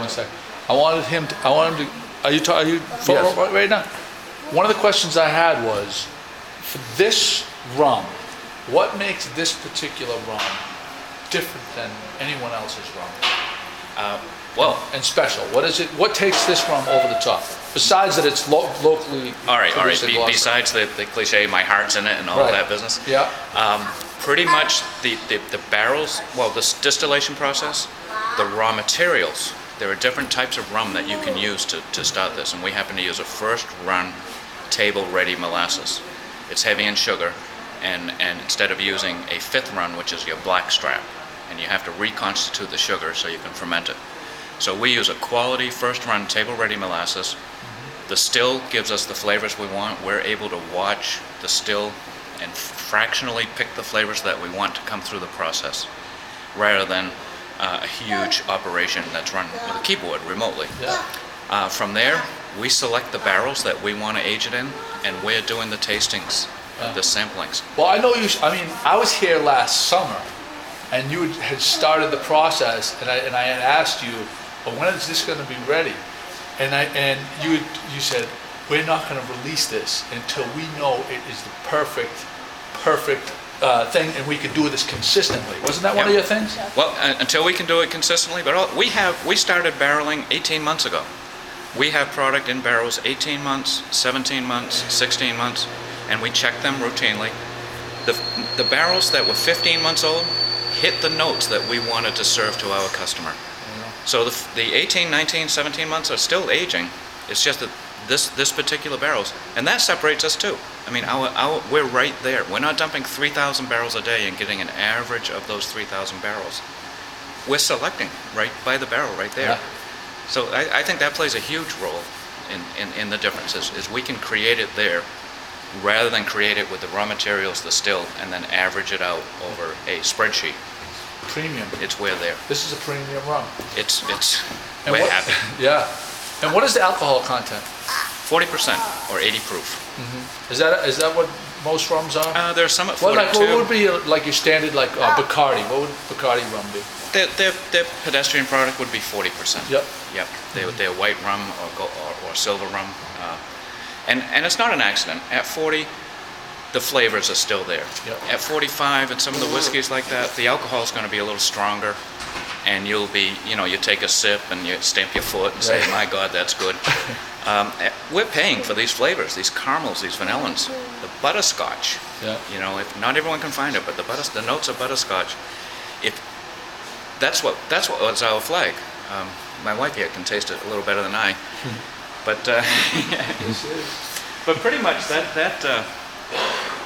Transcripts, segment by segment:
1 second. I wanted him to, are you Yes. right now? One of the questions I had was, for this rum, what makes this particular rum different than anyone else's rum? And special? What is it? What takes this rum over the top? Besides that, it's locally. All right. produced in Gloucester. Besides the cliche, my heart's in it and all Right. of that business. Yeah. Pretty much the barrels, well, the distillation process, the raw materials. There are different types of rum that you can use to start this, and we happen to use a first run table-ready molasses. It's heavy in sugar, and instead of using a fifth run, which is your black strap, and you have to reconstitute the sugar so you can ferment it. So we use a quality first run table-ready molasses. The still gives us the flavors we want. We're able to watch the still and fractionally pick the flavors that we want to come through the process, rather than a huge operation that's run with a keyboard remotely. Yeah. From there, we select the barrels that we want to age it in, and we're doing the tastings, the samplings. Well, I know you. I mean, I was here last summer, and you had started the process, and I had asked you, "Well, when is this going to be ready?" And you said, "We're not going to release this until we know it is the perfect thing, and we can do this consistently." Wasn't that one of your things? Well, until we can do it consistently, but we started barreling 18 months ago. We have product in barrels 18 months, 17 months, 16 months, and we check them routinely. The barrels that were 15 months old hit the notes that we wanted to serve to our customer. So the 18, 19, 17 months are still aging. It's just that this particular barrels, and that separates us too. I mean, we're right there. We're not dumping 3,000 barrels a day and getting an average of those 3,000 barrels. We're selecting right by the barrel right there. Yeah. So I think that plays a huge role in the differences, is we can create it there rather than create it with the raw materials, the still, and then average it out over a spreadsheet. Premium. It's where there. This is a premium rum. We're what, happy. Yeah. And what is the alcohol content? 40% or 80 proof. Is that what most rums are? There's some at Well, 42. what would be like your standard, like Bacardi? What would Bacardi rum be? Their pedestrian product would be 40%. Yep. Yep. They're white rum or silver rum. And it's not an accident. At 40, the flavors are still there. Yep. At 45, and some of the whiskeys like that, the alcohol is going to be a little stronger. And you'll be, you take a sip and you stamp your foot and say, Right. my God, that's good. We're paying for these flavors, these caramels, these vanillins, the butterscotch. Yeah. If not everyone can find it, but the notes of butterscotch. That's what was our flag. My wife here can taste it a little better than I. But but pretty much that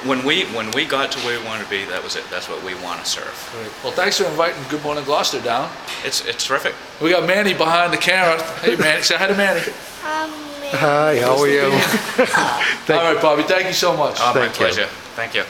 when we got to where we wanted to be, that was it. That's what we want to serve. Great. Well, thanks for inviting Good Morning Gloucester down. It's terrific. We got Manny behind the camera. Hey, Manny. Say hi to Manny. Hi, how are you? All right, Bobby. Thank you so much. My Thank you. pleasure. Thank you.